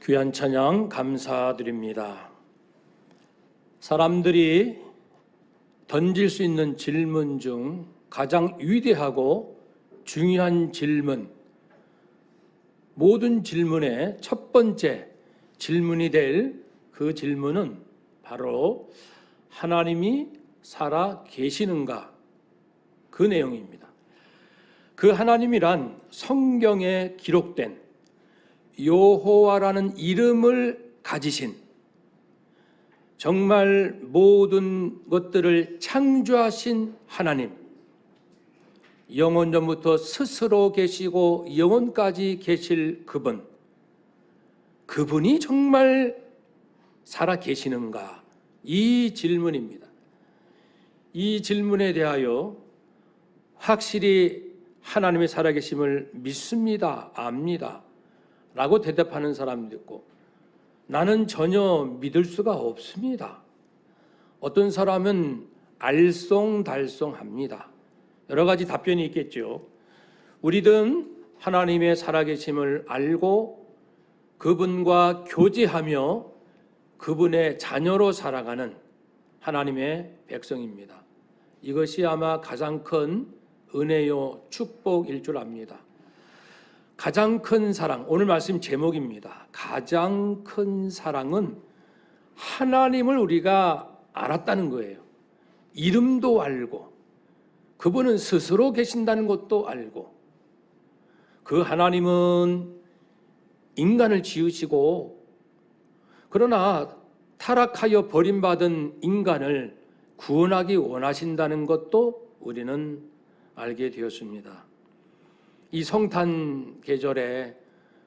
귀한 찬양 감사드립니다. 사람들이 던질 수 있는 질문 중 가장 위대하고 중요한 질문, 모든 질문의 첫 번째 질문이 될 그 질문은 바로 하나님이 살아 계시는가, 그 내용입니다. 그 하나님이란 성경에 기록된 여호와라는 이름을 가지신, 정말 모든 것들을 창조하신 하나님, 영원전부터 스스로 계시고 영원까지 계실 그분이 정말 살아 계시는가? 이 질문입니다. 이 질문에 대하여 확실히 하나님의 살아계심을 믿습니다, 압니다 라고 대답하는 사람도 있고, 나는 전혀 믿을 수가 없습니다. 어떤 사람은 알쏭달쏭합니다. 여러 가지 답변이 있겠죠. 우리든 하나님의 살아계심을 알고 그분과 교제하며 그분의 자녀로 살아가는 하나님의 백성입니다. 이것이 아마 가장 큰 은혜요 축복일 줄 압니다. 가장 큰 사랑, 오늘 말씀 제목입니다. 가장 큰 사랑은 하나님을 우리가 알았다는 거예요. 이름도 알고 그분은 스스로 계신다는 것도 알고, 그 하나님은 인간을 지으시고 그러나 타락하여 버림받은 인간을 구원하기 원하신다는 것도 우리는 알게 되었습니다. 이 성탄 계절에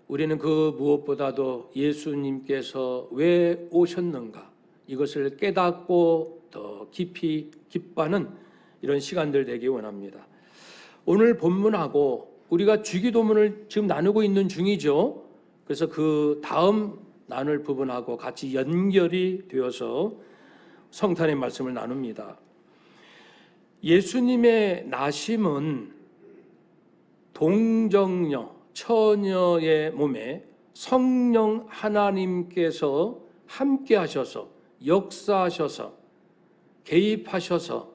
우리는 그 무엇보다도 예수님께서 왜 오셨는가, 이것을 깨닫고 더 깊이 기뻐하는 이런 시간들 되기 원합니다. 오늘 본문하고 우리가 주기도문을 지금 나누고 있는 중이죠. 그래서 그 다음 나눌 부분하고 같이 연결이 되어서 성탄의 말씀을 나눕니다. 예수님의 나심은 동정녀, 처녀의 몸에 성령 하나님께서 함께 하셔서 역사하셔서 개입하셔서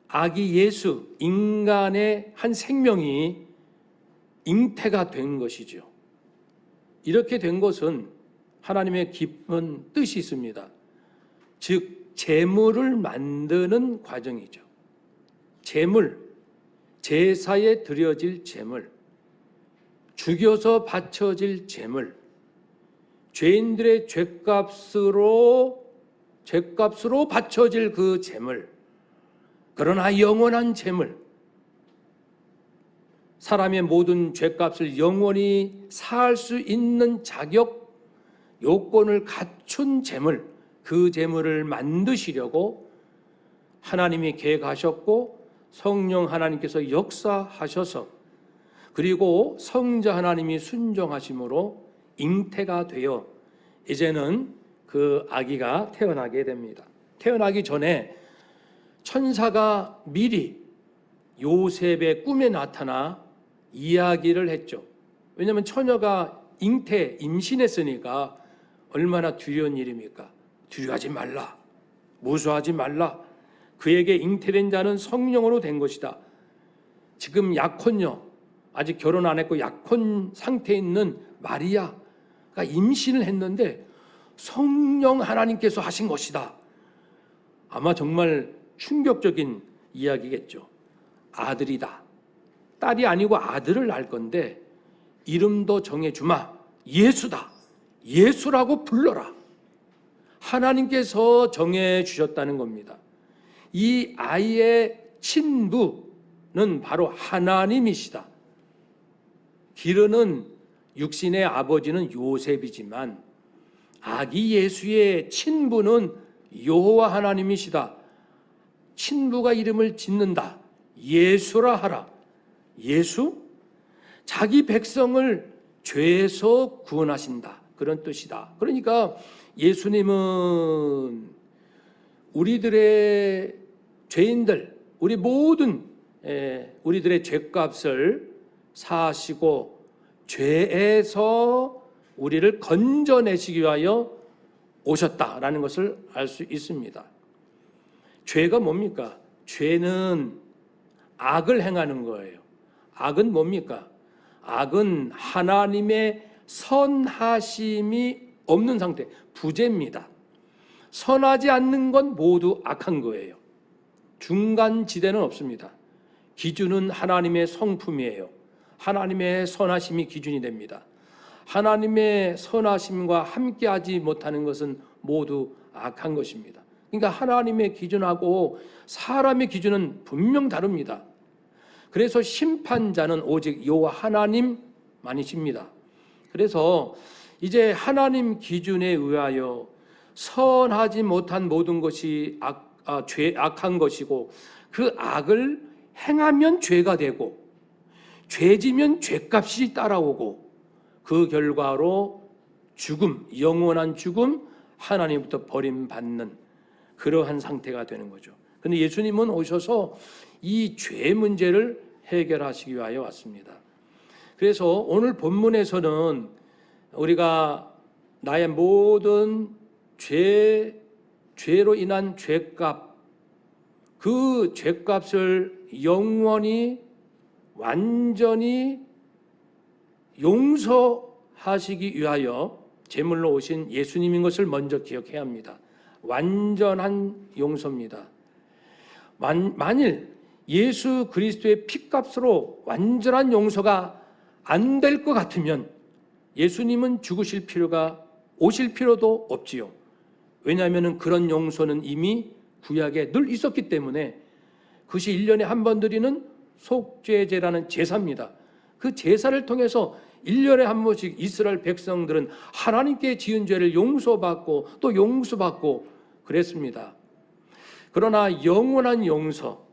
아기 예수, 인간의 한 생명이 잉태가 된 것이죠. 이렇게 된 것은 하나님의 깊은 뜻이 있습니다. 즉 제물을 만드는 과정이죠. 제물, 제사에 드려질 제물, 죽여서 바쳐질 제물, 죄인들의 죄값으로 바쳐질 그 제물, 그러나 영원한 제물, 사람의 모든 죄값을 영원히 사할 수 있는 자격, 요건을 갖춘 제물, 그 제물을 만드시려고 하나님이 계획하셨고 성령 하나님께서 역사하셔서, 그리고 성자 하나님이 순종하심으로 잉태가 되어 이제는 그 아기가 태어나게 됩니다. 태어나기 전에 천사가 미리 요셉의 꿈에 나타나 이야기를 했죠. 왜냐하면 처녀가 임신했으니까 얼마나 두려운 일입니까? 두려워하지 말라, 무서워하지 말라, 그에게 잉태된 자는 성령으로 된 것이다. 지금 약혼녀, 아직 결혼 안 했고 약혼 상태에 있는 마리아가 임신을 했는데 성령 하나님께서 하신 것이다. 아마 정말 충격적인 이야기겠죠. 아들이다, 딸이 아니고 아들을 낳을 건데 이름도 정해주마, 예수다, 예수라고 불러라. 하나님께서 정해주셨다는 겁니다. 이 아이의 친부는 바로 하나님이시다. 기르는 육신의 아버지는 요셉이지만 아기 예수의 친부는 여호와 하나님이시다. 친부가 이름을 짓는다. 예수라 하라. 예수? 자기 백성을 죄에서 구원하신다, 그런 뜻이다. 그러니까 예수님은 우리들의 죄인들, 우리 모든 우리들의 죄값을 사하시고 죄에서 우리를 건져내시기 위하여 오셨다라는 것을 알 수 있습니다. 죄가 뭡니까? 죄는 악을 행하는 거예요. 악은 뭡니까? 악은 하나님의 선하심이 없는 상태, 부재입니다. 선하지 않는 건 모두 악한 거예요. 중간 지대는 없습니다. 기준은 하나님의 성품이에요. 하나님의 선하심이 기준이 됩니다. 하나님의 선하심과 함께하지 못하는 것은 모두 악한 것입니다. 그러니까 하나님의 기준하고 사람의 기준은 분명 다릅니다. 그래서 심판자는 오직 여호와 하나님만이십니다. 그래서 이제 하나님 기준에 의하여 선하지 못한 모든 것이 악한 것이고, 그 악을 행하면 죄가 되고, 죄지면 죄값이 따라오고, 그 결과로 죽음, 영원한 죽음, 하나님부터 버림받는 그러한 상태가 되는 거죠. 그런데 예수님은 오셔서 이 죄 문제를 해결하시기 위하여 왔습니다. 그래서 오늘 본문에서는 우리가 나의 모든 죄로 인한 죄값, 그 죄값을 영원히 완전히 용서하시기 위하여 제물로 오신 예수님인 것을 먼저 기억해야 합니다. 완전한 용서입니다. 만일 예수 그리스도의 피값으로 완전한 용서가 안 될 것 같으면 예수님은 죽으실 필요가, 오실 필요도 없지요. 왜냐하면 그런 용서는 이미 구약에 늘 있었기 때문에, 그것이 1년에 한 번 드리는 속죄제라는 제사입니다. 그 제사를 통해서 1년에 한 번씩 이스라엘 백성들은 하나님께 지은 죄를 용서받고 또 용서받고 그랬습니다. 그러나 영원한 용서,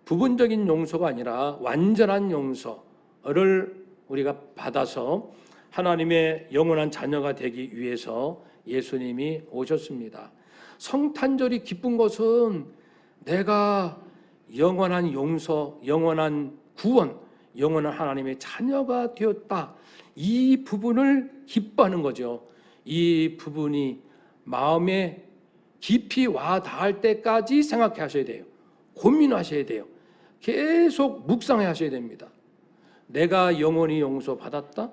부분적인 용서가 아니라 완전한 용서를 우리가 받아서 하나님의 영원한 자녀가 되기 위해서 예수님이 오셨습니다. 성탄절이 기쁜 것은 내가 영원한 용서, 영원한 구원, 영원한 하나님의 자녀가 되었다, 이 부분을 기뻐하는 거죠. 이 부분이 마음에 깊이 와 닿을 때까지 생각해 하셔야 돼요. 고민하셔야 돼요. 계속 묵상해 하셔야 됩니다. 내가 영원히 용서받았다,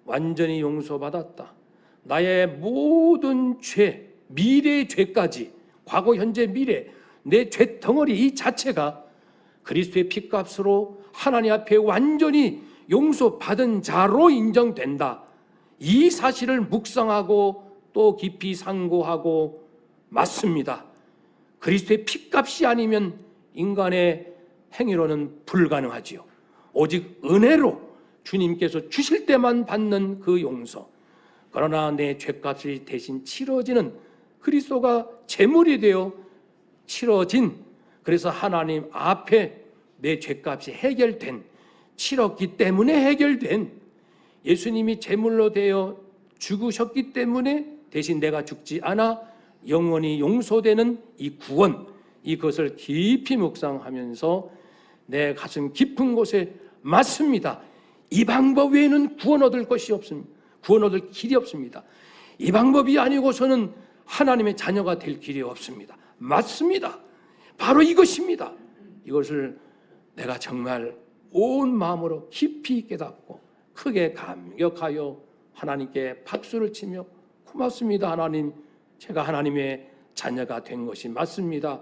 완전히 용서받았다, 나의 모든 죄, 미래의 죄까지, 과거, 현재, 미래, 내 죄 덩어리 이 자체가 그리스도의 피값으로 하나님 앞에 완전히 용서받은 자로 인정된다, 이 사실을 묵상하고 또 깊이 상고하고, 맞습니다, 그리스도의 피값이 아니면 인간의 행위로는 불가능하지요. 오직 은혜로 주님께서 주실 때만 받는 그 용서, 그러나 내 죄값이 대신 치러지는 그리스도가 제물이 되어 치러진, 그래서 하나님 앞에 내 죄값이 해결된, 치렀기 때문에 해결된, 예수님이 제물로 되어 죽으셨기 때문에 대신 내가 죽지 않아 영원히 용서되는 이 구원, 이것을 깊이 묵상하면서 내 가슴 깊은 곳에, 맞습니다, 이 방법 외에는 구원 얻을 것이 없습니다. 구원 얻을 길이 없습니다. 이 방법이 아니고서는 하나님의 자녀가 될 길이 없습니다. 맞습니다, 바로 이것입니다. 이것을 내가 정말 온 마음으로 깊이 깨닫고 크게 감격하여 하나님께 박수를 치며, 고맙습니다 하나님, 제가 하나님의 자녀가 된 것이 맞습니다,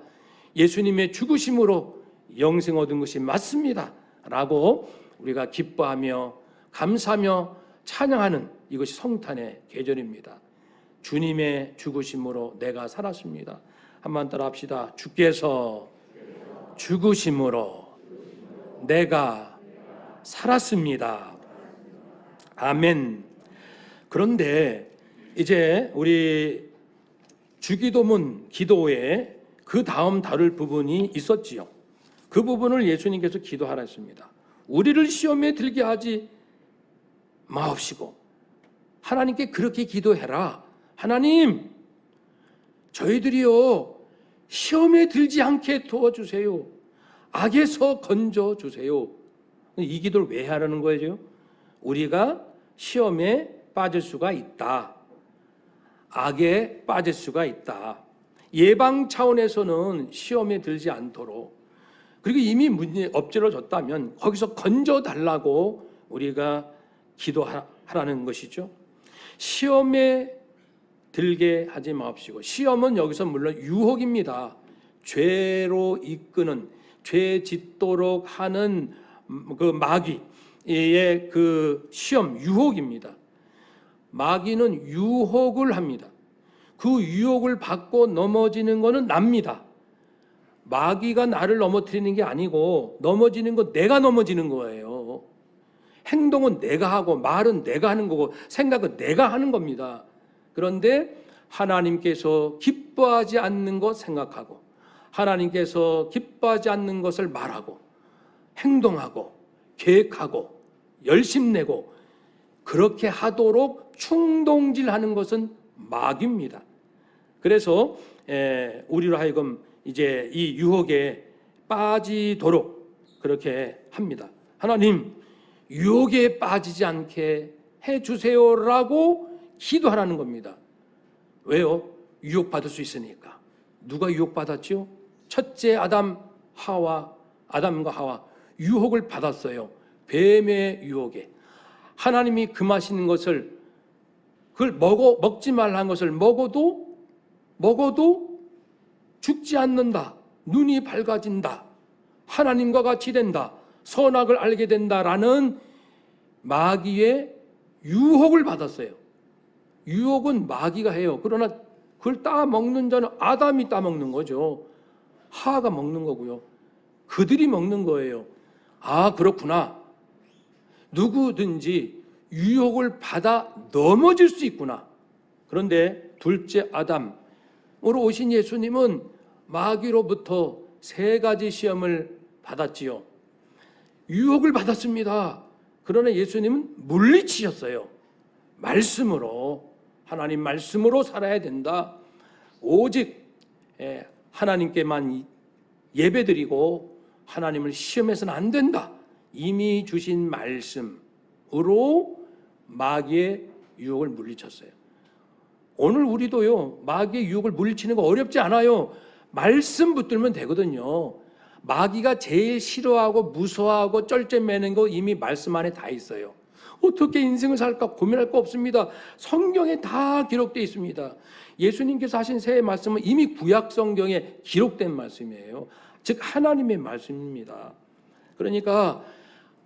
예수님의 죽으심으로 영생 얻은 것이 맞습니다 라고 우리가 기뻐하며 감사하며 찬양하는, 이것이 성탄의 계절입니다. 주님의 죽으심으로 내가 살았습니다. 한번 따라 합시다. 주께서 죽으심으로 내가 살았습니다. 아멘. 그런데 이제 우리 주기도문 기도에 그 다음 다룰 부분이 있었지요. 그 부분을 예수님께서 기도하라 했습니다. 우리를 시험에 들게 하지 마옵시고, 하나님께 그렇게 기도해라. 하나님, 저희들이요 시험에 들지 않게 도와주세요. 악에서 건져주세요. 이 기도를 왜 하라는 거예요? 우리가 시험에 빠질 수가 있다. 악에 빠질 수가 있다. 예방 차원에서는 시험에 들지 않도록, 그리고 이미 문제 엎질러졌다면 거기서 건져달라고 우리가 기도하라는 것이죠. 시험에 들게 하지 마옵시고, 시험은 여기서 물론 유혹입니다. 죄로 이끄는, 죄 짓도록 하는 그 마귀의 그 시험, 유혹입니다. 마귀는 유혹을 합니다. 그 유혹을 받고 넘어지는 것은 납니다. 마귀가 나를 넘어뜨리는 게 아니고 넘어지는 건 내가 넘어지는 거예요. 행동은 내가 하고 말은 내가 하는 거고 생각은 내가 하는 겁니다. 그런데 하나님께서 기뻐하지 않는 것 생각하고, 하나님께서 기뻐하지 않는 것을 말하고 행동하고 계획하고 열심내고 그렇게 하도록 충동질하는 것은 마귀입니다. 그래서 우리로 하여금 이제 이 유혹에 빠지도록 그렇게 합니다. 하나님, 유혹에 빠지지 않게 해주세요라고 기도하라는 겁니다. 왜요? 유혹받을 수 있으니까. 누가 유혹받았죠? 첫째 아담과 하와 유혹을 받았어요. 뱀의 유혹에. 하나님이 금하시는 것을, 그걸 먹지 말라는 것을 먹어도 죽지 않는다. 눈이 밝아진다. 하나님과 같이 된다. 선악을 알게 된다라는 마귀의 유혹을 받았어요. 유혹은 마귀가 해요. 그러나 그걸 따먹는 자는 아담이 따먹는 거죠. 하와가 먹는 거고요. 그들이 먹는 거예요. 아, 그렇구나. 누구든지 유혹을 받아 넘어질 수 있구나. 그런데 둘째 아담으로 오신 예수님은 마귀로부터 3가지 시험을 받았지요. 유혹을 받았습니다. 그러나 예수님은 물리치셨어요. 말씀으로, 하나님 말씀으로 살아야 된다. 오직 하나님께만 예배드리고 하나님을 시험해서는 안 된다. 이미 주신 말씀으로 마귀의 유혹을 물리쳤어요. 오늘 우리도요, 마귀의 유혹을 물리치는 거 어렵지 않아요. 말씀 붙들면 되거든요. 마귀가 제일 싫어하고 무서워하고 쩔쩔매는 거 이미 말씀 안에 다 있어요. 어떻게 인생을 살까 고민할 거 없습니다. 성경에 다 기록되어 있습니다. 예수님께서 하신 새 말씀은 이미 구약 성경에 기록된 말씀이에요. 즉 하나님의 말씀입니다. 그러니까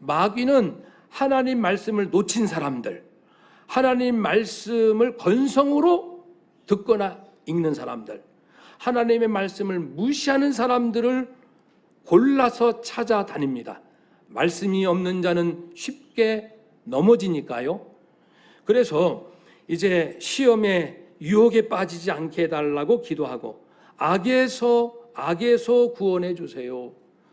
마귀는 하나님 말씀을 놓친 사람들, 하나님 말씀을 건성으로 듣거나 읽는 사람들, 하나님의 말씀을 무시하는 사람들을 골라서 찾아다닙니다. 말씀이 없는 자는 쉽게 넘어지니까요. 그래서 이제 시험에 유혹에 빠지지 않게 해달라고 기도하고, 악에서 구원해 주세요.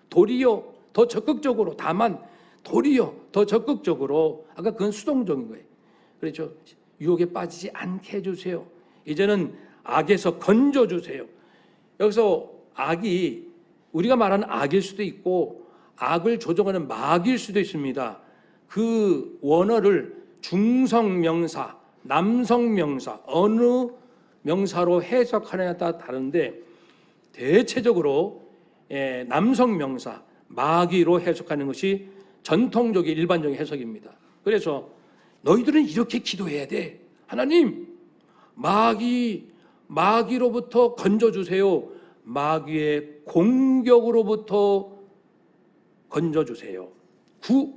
도리어 더 적극적으로, 다만 도리어 더 적극적으로, 아까 그건 수동적인 거예요. 그렇죠. 유혹에 빠지지 않게 해주세요. 이제는 악에서 건져주세요. 여기서 악이 우리가 말하는 악일 수도 있고 악을 조종하는 마귀일 수도 있습니다. 그 원어를 중성명사, 남성명사, 어느 명사로 해석하느냐에 따라 다른데 대체적으로 남성명사, 마귀로 해석하는 것이 전통적인 일반적인 해석입니다. 그래서 너희들은 이렇게 기도해야 돼. 하나님, 마귀로부터 건져주세요. 마귀의 공격으로부터 건져주세요.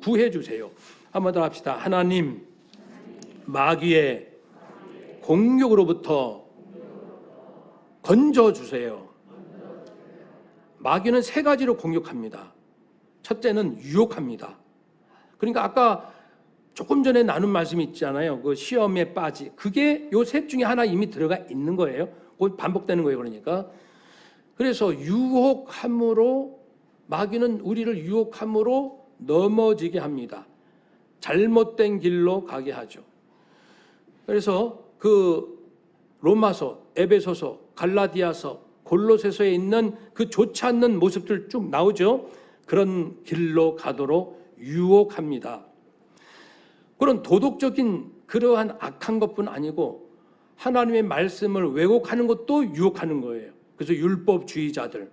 구해주세요. 한번 더 합시다. 하나님, 마귀의 공격으로부터 건져주세요. 마귀는 3가지로 공격합니다. 첫째는 유혹합니다. 그러니까 아까 조금 전에 나눈 말씀이 있잖아요. 그 시험에 빠지. 그게 요 셋 중에 하나 이미 들어가 있는 거예요. 그건 반복되는 거예요. 그러니까. 그래서 유혹함으로, 마귀는 우리를 유혹함으로 넘어지게 합니다. 잘못된 길로 가게 하죠. 그래서 그 로마서, 에베소서, 갈라디아서, 골로새서에 있는 그 좋지 않는 모습들 쭉 나오죠. 그런 길로 가도록 유혹합니다. 그런 도덕적인 그러한 악한 것뿐 아니고 하나님의 말씀을 왜곡하는 것도 유혹하는 거예요. 그래서 율법주의자들,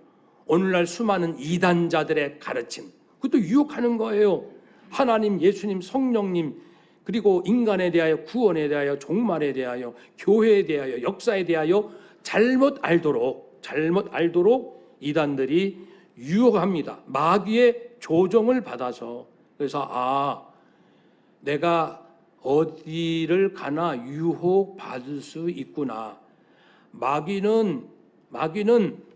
오늘날 수많은 이단자들의 가르침, 그것도 유혹하는 거예요. 하나님, 예수님, 성령님, 그리고 인간에 대하여, 구원에 대하여, 종말에 대하여, 교회에 대하여, 역사에 대하여 잘못 알도록 이단들이 유혹합니다. 마귀의 조종을 받아서. 그래서 내가 어디를 가나 유혹받을 수 있구나. 마귀는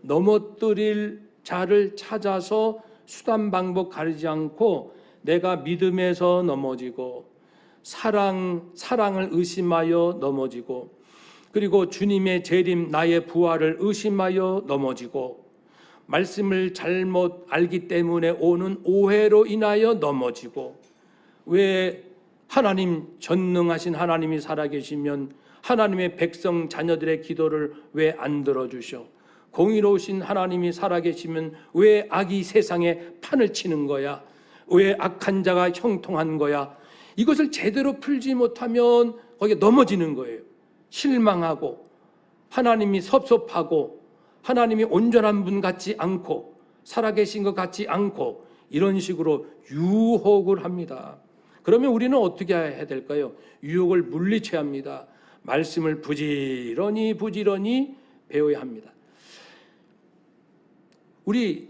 넘어뜨릴 자를 찾아서 수단 방법 가리지 않고 내가 믿음에서 넘어지고 사랑을 의심하여 넘어지고 그리고 주님의 재림 나의 부활을 의심하여 넘어지고 말씀을 잘못 알기 때문에 오는 오해로 인하여 넘어지고 왜 하나님 전능하신 하나님이 살아계시면 하나님의 백성 자녀들의 기도를 왜 안 들어주셔? 공의로우신 하나님이 살아계시면 왜 악이 세상에 판을 치는 거야? 왜 악한 자가 형통한 거야? 이것을 제대로 풀지 못하면 거기에 넘어지는 거예요. 실망하고 하나님이 섭섭하고 하나님이 온전한 분 같지 않고 살아계신 것 같지 않고 이런 식으로 유혹을 합니다. 그러면 우리는 어떻게 해야 될까요? 유혹을 물리쳐야 합니다. 말씀을 부지런히 배워야 합니다. 우리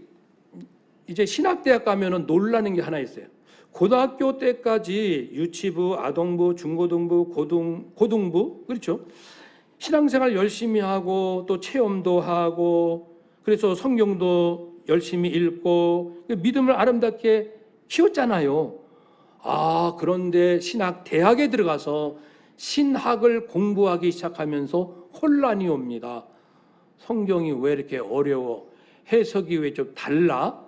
이제 신학대학 가면은 놀라는 게 하나 있어요. 고등학교 때까지 유치부, 아동부, 중고등부, 고등부 그렇죠? 신앙생활 열심히 하고 또 체험도 하고 그래서 성경도 열심히 읽고 믿음을 아름답게 키웠잖아요. 그런데 신학대학에 들어가서 신학을 공부하기 시작하면서 혼란이 옵니다. 성경이 왜 이렇게 어려워? 해석이 왜 좀 달라?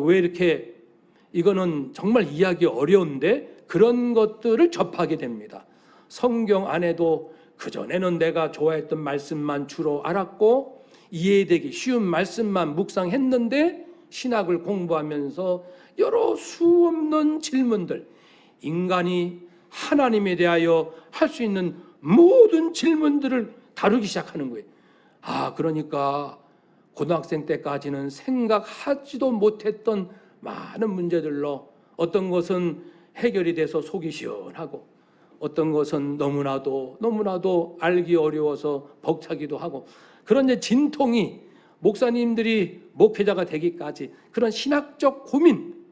왜 이렇게 이거는 정말 이해하기 어려운데 그런 것들을 접하게 됩니다. 성경 안에도 그전에는 내가 좋아했던 말씀만 주로 알았고 이해되기 쉬운 말씀만 묵상했는데 신학을 공부하면서 여러 수없는 질문들, 인간이 하나님에 대하여 할 수 있는 모든 질문들을 다루기 시작하는 거예요. 그러니까 고등학생 때까지는 생각하지도 못했던 많은 문제들로 어떤 것은 해결이 돼서 속이 시원하고 어떤 것은 너무나도 알기 어려워서 벅차기도 하고 그런 이제 진통이 목사님들이 목회자가 되기까지 그런 신학적 고민,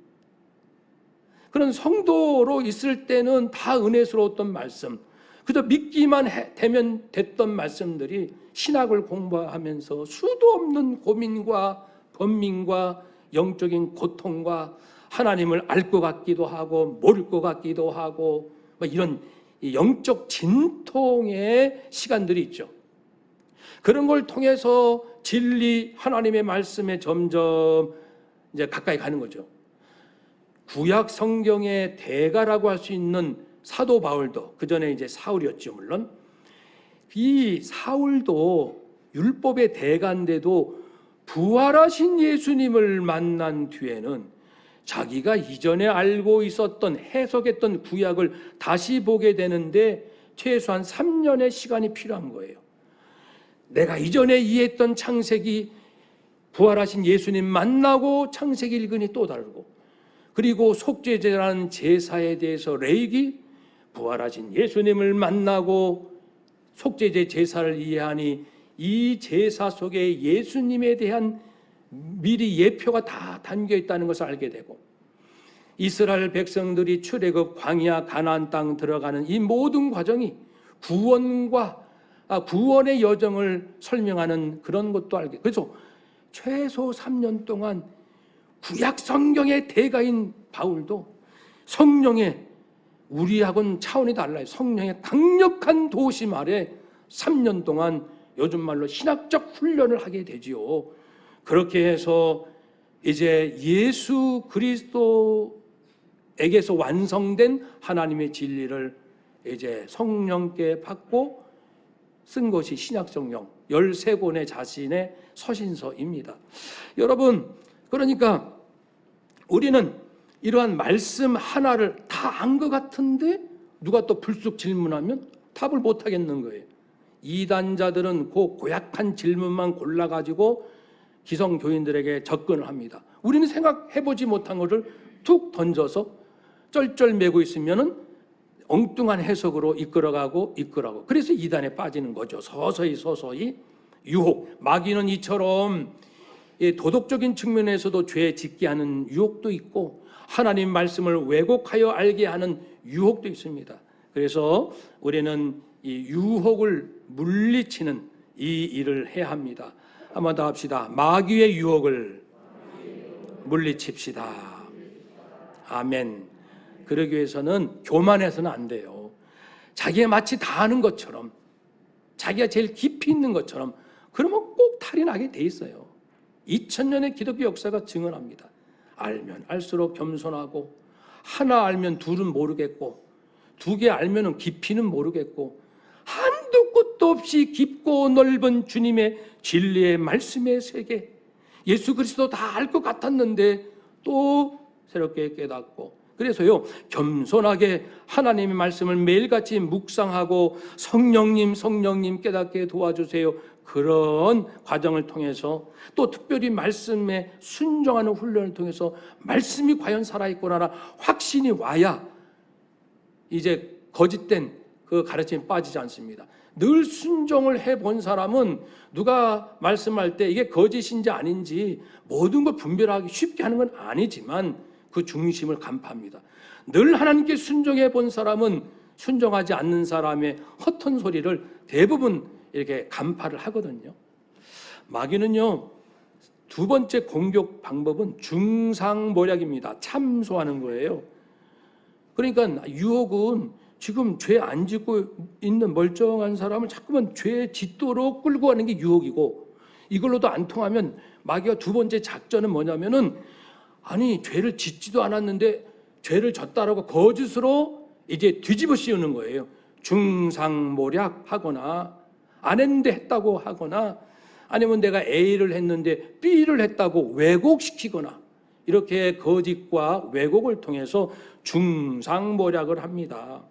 그런 성도로 있을 때는 다 은혜스러웠던 말씀, 그저 믿기만 되면 됐던 말씀들이 신학을 공부하면서 수도 없는 고민과 번민과 영적인 고통과 하나님을 알 것 같기도 하고 모를 것 같기도 하고 이런 영적 진통의 시간들이 있죠. 그런 걸 통해서 진리 하나님의 말씀에 점점 이제 가까이 가는 거죠. 구약 성경의 대가라고 할 수 있는 사도 바울도 그 전에 이제 사울이었죠, 물론. 이 사울도 율법의 대가인데도 부활하신 예수님을 만난 뒤에는 자기가 이전에 알고 있었던 해석했던 구약을 다시 보게 되는데 최소한 3년의 시간이 필요한 거예요. 내가 이전에 이해했던 창세기 부활하신 예수님 만나고 창세기 읽으니 또 다르고 그리고 속죄제라는 제사에 대해서 레위기 부활하신 예수님을 만나고 속죄제 제사를 이해하니 이 제사 속에 예수님에 대한 미리 예표가 다 담겨 있다는 것을 알게 되고 이스라엘 백성들이 출애굽 광야 가나안 땅 들어가는 이 모든 과정이 구원의 여정을 설명하는 그런 것도 알게. 그래서 최소 3년 동안 구약 성경의 대가인 바울도 성령의 우리하고는 차원이 달라요. 성령의 강력한 도심 아래 3년 동안 요즘 말로 신학적 훈련을 하게 되지요. 그렇게 해서 이제 예수 그리스도에게서 완성된 하나님의 진리를 이제 성령께 받고 쓴 것이 신약성경 13권의 자신의 서신서입니다. 여러분, 그러니까 우리는 이러한 말씀 하나를 다 안 것 같은데 누가 또 불쑥 질문하면 답을 못 하겠는 거예요. 이단자들은 그 고약한 질문만 골라가지고 기성교인들에게 접근을 합니다. 우리는 생각해보지 못한 것을 툭 던져서 쩔쩔매고 있으면은 엉뚱한 해석으로 이끌어가고. 그래서 이단에 빠지는 거죠. 서서히 유혹. 마귀는 이처럼 도덕적인 측면에서도 죄 짓게 하는 유혹도 있고 하나님 말씀을 왜곡하여 알게 하는 유혹도 있습니다. 그래서 우리는 이 유혹을 물리치는 이 일을 해야 합니다. 한번 더 합시다. 마귀의 유혹을 물리칩시다. 아멘. 그러기 위해서는 교만해서는 안 돼요. 자기가 마치 다 아는 것처럼, 자기가 제일 깊이 있는 것처럼 그러면 꼭 탈이 나게 돼 있어요. 2000년의 기독교 역사가 증언합니다. 알면 알수록 겸손하고, 하나 알면 둘은 모르겠고, 두 개 알면 깊이는 모르겠고, 한도 끝도 없이 깊고 넓은 주님의 진리의 말씀의 세계, 예수 그리스도 다 알 것 같았는데 또 새롭게 깨닫고, 그래서요 겸손하게 하나님의 말씀을 매일같이 묵상하고 성령님 깨닫게 도와주세요. 그런 과정을 통해서 또 특별히 말씀에 순종하는 훈련을 통해서 말씀이 과연 살아있구나 확신이 와야 이제 거짓된 그 가르침에 빠지지 않습니다. 늘 순종을 해본 사람은 누가 말씀할 때 이게 거짓인지 아닌지 모든 걸 분별하기 쉽게 하는 건 아니지만 그 중심을 간파합니다. 늘 하나님께 순종해 본 사람은 순종하지 않는 사람의 헛된 소리를 대부분 이렇게 간파를 하거든요. 마귀는요, 두 번째 공격 방법은 중상모략입니다. 참소하는 거예요. 그러니까 유혹은 지금 죄 안 짓고 있는 멀쩡한 사람을 자꾸만 죄 짓도록 끌고 가는 게 유혹이고, 이걸로도 안 통하면 마귀가 두 번째 작전은 뭐냐면은 아니 죄를 짓지도 않았는데 죄를 졌다라고 거짓으로 이제 뒤집어 씌우는 거예요. 중상모략하거나 안 했는데 했다고 하거나 아니면 내가 A를 했는데 B를 했다고 왜곡시키거나 이렇게 거짓과 왜곡을 통해서 중상모략을 합니다.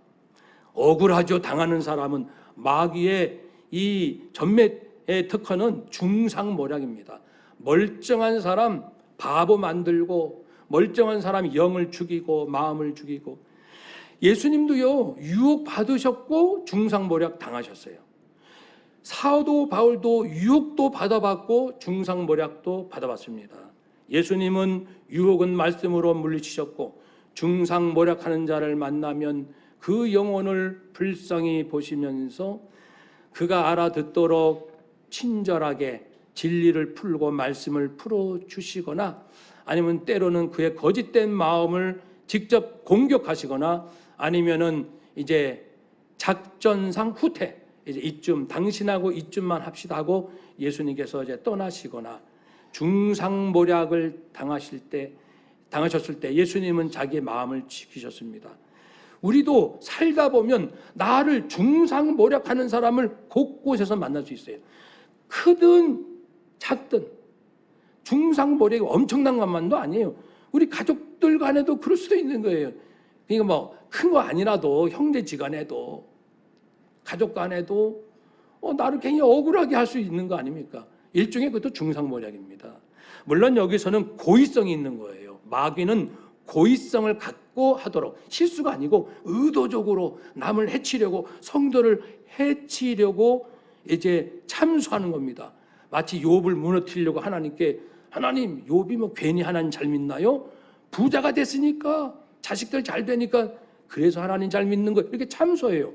억울하죠. 당하는 사람은. 마귀의 이 전매의 특허는 중상모략입니다. 멀쩡한 사람 바보 만들고, 멀쩡한 사람 영을 죽이고 마음을 죽이고. 예수님도요 유혹 받으셨고 중상모략 당하셨어요. 사도 바울도 유혹도 받아봤고 중상모략도 받아봤습니다. 예수님은 유혹은 말씀으로 물리치셨고, 중상모략하는 자를 만나면 그 영혼을 불쌍히 보시면서 그가 알아듣도록 친절하게 진리를 풀고 말씀을 풀어주시거나, 아니면 때로는 그의 거짓된 마음을 직접 공격하시거나, 아니면은 이제 작전상 후퇴, 이제 이쯤 당신하고 이쯤만 합시다 하고 예수님께서 이제 떠나시거나, 중상모략을 당하셨을 때 예수님은 자기의 마음을 지키셨습니다. 우리도 살다 보면 나를 중상모략하는 사람을 곳곳에서 만날 수 있어요. 크든 작든. 중상모략이 엄청난 것만도 아니에요. 우리 가족들 간에도 그럴 수도 있는 거예요. 그러니까 뭐 큰 거 아니라도 형제지간에도 가족 간에도 나를 굉장히 억울하게 할 수 있는 거 아닙니까? 일종의 그것도 중상모략입니다. 물론 여기서는 고의성이 있는 거예요. 마귀는 고의성을 갖고 하도록, 실수가 아니고 의도적으로 남을 해치려고, 성도를 해치려고 이제 참수하는 겁니다. 마치 욥을 무너뜨리려고 하나님께, 하나님 욥이 뭐 괜히 하나님 잘 믿나요? 부자가 됐으니까, 자식들 잘 되니까 그래서 하나님 잘 믿는 거, 이렇게 참소해요.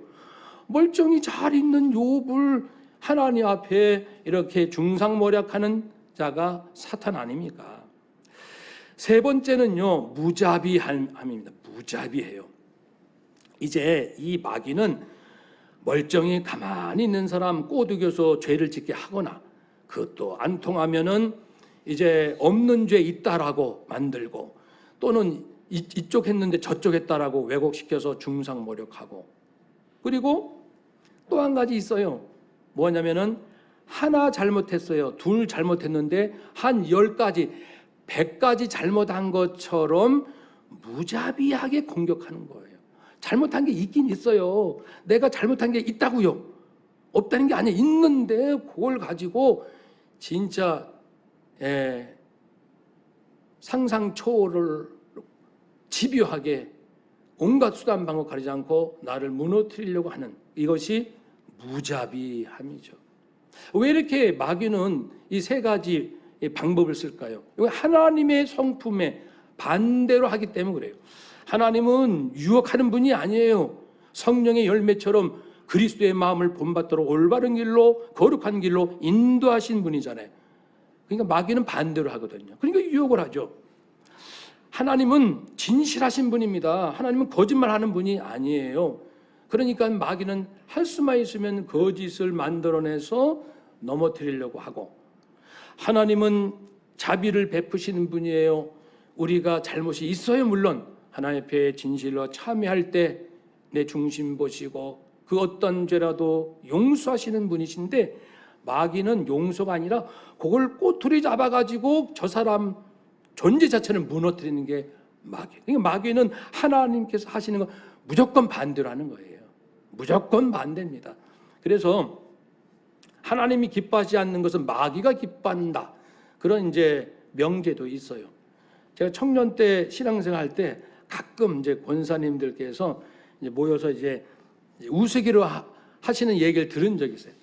멀쩡히 잘 있는 욥을 하나님 앞에 이렇게 중상모략하는 자가 사탄 아닙니까? 세 번째는요, 무자비함입니다. 무자비해요. 이제 이 마귀는 멀쩡히 가만히 있는 사람 꼬드겨서 죄를 짓게 하거나, 그것도 안 통하면은 이제 없는 죄 있다라고 만들고, 또는 이쪽 했는데 저쪽 했다라고 왜곡시켜서 중상모략하고, 그리고 또 한 가지 있어요. 뭐냐면은 하나 잘못했어요. 둘 잘못했는데 한 10가지, 100가지 잘못한 것처럼 무자비하게 공격하는 거예요. 잘못한 게 있긴 있어요. 내가 잘못한 게 있다고요. 없다는 게 아니에요. 있는데 그걸 가지고 진짜 상상 초월을 집요하게 온갖 수단 방법 가리지 않고 나를 무너뜨리려고 하는 이것이 무자비함이죠. 왜 이렇게 마귀는 이 세 가지 방법을 쓸까요? 하나님의 성품에 반대로 하기 때문에 그래요. 하나님은 유혹하는 분이 아니에요. 성령의 열매처럼 그리스도의 마음을 본받도록 올바른 길로 거룩한 길로 인도하신 분이잖아요. 그러니까 마귀는 반대로 하거든요. 그러니까 유혹을 하죠. 하나님은 진실하신 분입니다. 하나님은 거짓말하는 분이 아니에요. 그러니까 마귀는 할 수만 있으면 거짓을 만들어내서 넘어뜨리려고 하고, 하나님은 자비를 베푸시는 분이에요. 우리가 잘못이 있어요. 물론 하나님 앞에 진실로 참여할 때 내 중심 보시고 그 어떤 죄라도 용서하시는 분이신데, 마귀는 용서가 아니라 그걸 꼬투리 잡아가지고 저 사람 존재 자체를 무너뜨리는 게 마귀. 그러니까 마귀는 하나님께서 하시는 거 무조건 반대로 하는 거예요. 무조건 반대입니다. 그래서 하나님이 기뻐하지 않는 것은 마귀가 기뻐한다. 그런 이제 명제도 있어요. 제가 청년 때 신앙생활 할 때 가끔 이제 권사님들께서 이제 모여서 이제 우스개로 하시는 얘기를 들은 적이 있어요.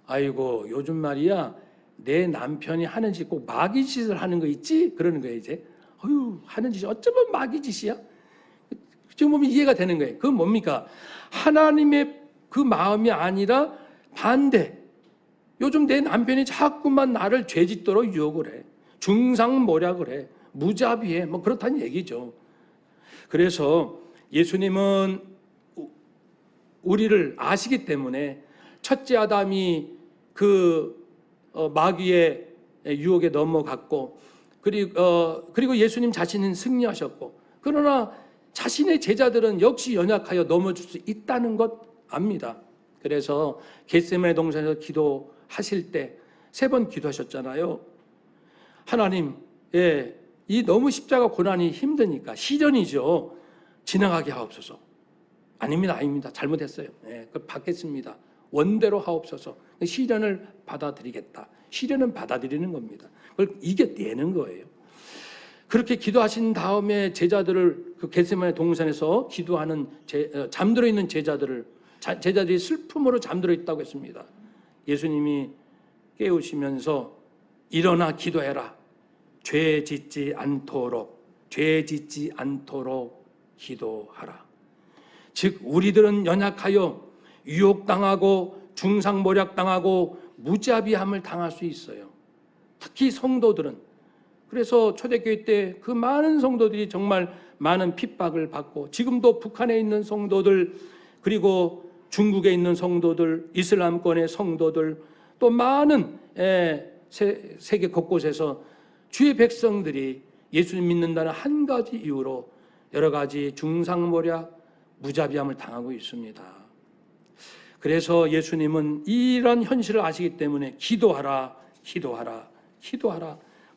아이고 요즘 말이야 내 남편이 하는 짓 꼭 마귀 짓을 하는 거 있지? 그러는 거예요. 이제 하는 짓이 어쩌면 마귀 짓이야? 지금 보면 이해가 되는 거예요. 그건 뭡니까? 하나님의 그 마음이 아니라 반대. 요즘 내 남편이 자꾸만 나를 죄짓도록 유혹을 해. 중상모략을 해. 무자비해. 뭐 그렇다는 얘기죠. 그래서 예수님은 우리를 아시기 때문에 첫째 아담이 그 마귀의 유혹에 넘어갔고, 그리고 예수님 자신은 승리하셨고, 그러나 자신의 제자들은 역시 연약하여 넘어질 수 있다는 것 압니다. 그래서 겟세마네 동산에서 기도하실 때 3번 기도하셨잖아요. 하나님, 이 너무 십자가 고난이 힘드니까 시련이죠. 지나가게 하옵소서. 아닙니다. 잘못했어요. 그걸 받겠습니다. 원대로 하옵소서. 시련을 받아들이겠다. 시련은 받아들이는 겁니다. 그걸 이겨내는 거예요. 그렇게 기도하신 다음에 제자들을 그 겟세마네 동산에서 기도하는 잠들어 있는 제자들이 슬픔으로 잠들어 있다고 했습니다. 예수님이 깨우시면서 일어나 기도해라. 죄 짓지 않도록 기도하라. 즉 우리들은 연약하여 유혹당하고 중상모략당하고 무자비함을 당할 수 있어요. 특히 성도들은. 그래서 초대교회 때 그 많은 성도들이 정말 많은 핍박을 받고, 지금도 북한에 있는 성도들, 그리고 중국에 있는 성도들, 이슬람권의 성도들, 또 많은 세계 곳곳에서 주의 백성들이 예수님 믿는다는 한 가지 이유로 여러 가지 중상모략, 무자비함을 당하고 있습니다. 그래서 예수님은 이런 현실을 아시기 때문에 기도하라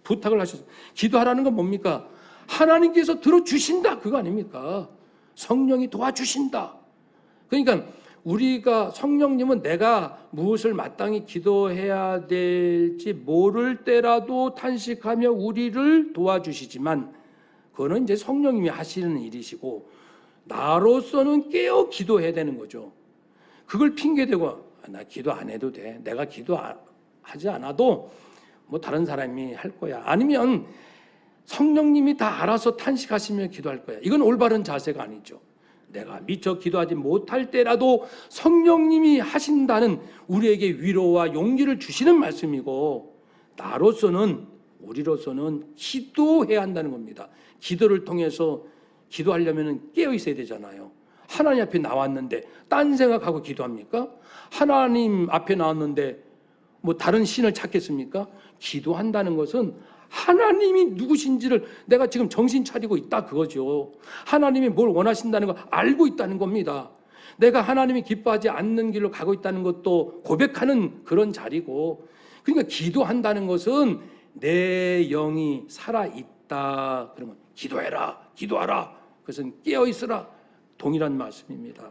부탁을 하셨어요. 기도하라는 건 뭡니까? 하나님께서 들어주신다, 그거 아닙니까? 성령이 도와주신다. 그러니까 우리가, 성령님은 내가 무엇을 마땅히 기도해야 될지 모를 때라도 탄식하며 우리를 도와주시지만, 그거는 이제 성령님이 하시는 일이시고, 나로서는 깨어 기도해야 되는 거죠. 그걸 핑계대고 나 기도 안 해도 돼, 내가 기도하지 않아도 뭐 다른 사람이 할 거야, 아니면 성령님이 다 알아서 탄식하시며 기도할 거야, 이건 올바른 자세가 아니죠. 내가 미처 기도하지 못할 때라도 성령님이 하신다는 우리에게 위로와 용기를 주시는 말씀이고, 우리로서는 기도해야 한다는 겁니다. 기도를 통해서 기도하려면 깨어 있어야 되잖아요. 하나님 앞에 나왔는데 딴 생각하고 기도합니까? 하나님 앞에 나왔는데 뭐 다른 신을 찾겠습니까? 기도한다는 것은 하나님이 누구신지를 내가 지금 정신 차리고 있다, 그거죠. 하나님이 뭘 원하신다는 걸 알고 있다는 겁니다. 내가 하나님이 기뻐하지 않는 길로 가고 있다는 것도 고백하는 그런 자리고, 그러니까 기도한다는 것은 내 영이 살아있다. 그러면 기도하라. 그것은 깨어있으라. 동일한 말씀입니다.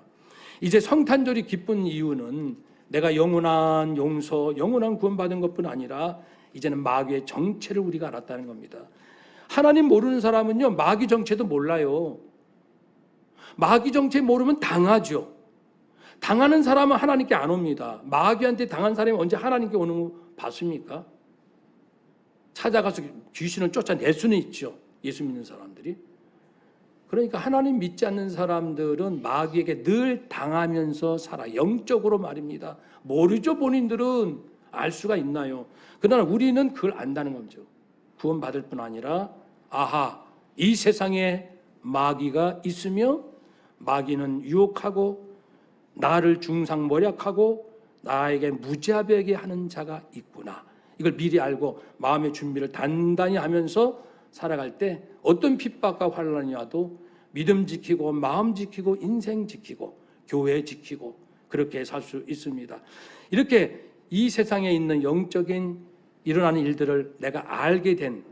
이제 성탄절이 기쁜 이유는 내가 영원한 용서, 영원한 구원받은 것뿐 아니라 이제는 마귀의 정체를 우리가 알았다는 겁니다. 하나님 모르는 사람은요, 마귀 정체도 몰라요. 마귀 정체 모르면 당하죠. 당하는 사람은 하나님께 안 옵니다. 마귀한테 당한 사람이 언제 하나님께 오는 거 봤습니까? 찾아가서 귀신을 쫓아낼 수는 있죠. 예수 믿는 사람들이. 그러니까 하나님 믿지 않는 사람들은 마귀에게 늘 당하면서 살아. 영적으로 말입니다. 모르죠. 본인들은 알 수가 있나요? 그러나 우리는 그걸 안다는 거죠. 구원받을 뿐 아니라 아하, 이 세상에 마귀가 있으며 마귀는 유혹하고 나를 중상모략하고 나에게 무자비하게 하는 자가 있구나. 이걸 미리 알고 마음의 준비를 단단히 하면서 살아갈 때 어떤 핍박과 환난이 와도 믿음 지키고 마음 지키고 인생 지키고 교회 지키고 그렇게 살 수 있습니다. 이렇게 이 세상에 있는 영적인 일어나는 일들을 내가 알게 된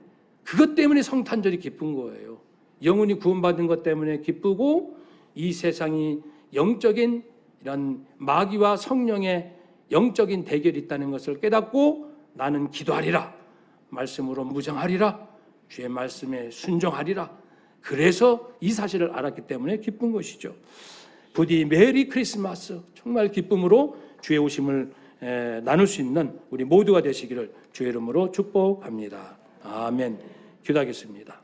그것 때문에 성탄절이 기쁜 거예요. 영혼이 구원받은 것 때문에 기쁘고 이 세상이 영적인 이런 마귀와 성령의 영적인 대결이 있다는 것을 깨닫고 나는 기도하리라. 말씀으로 무장하리라. 주의 말씀에 순종하리라. 그래서 이 사실을 알았기 때문에 기쁜 것이죠. 부디 메리 크리스마스, 정말 기쁨으로 주의 오심을 나눌 수 있는 우리 모두가 되시기를 주의 이름으로 축복합니다. 아멘. 기도하겠습니다.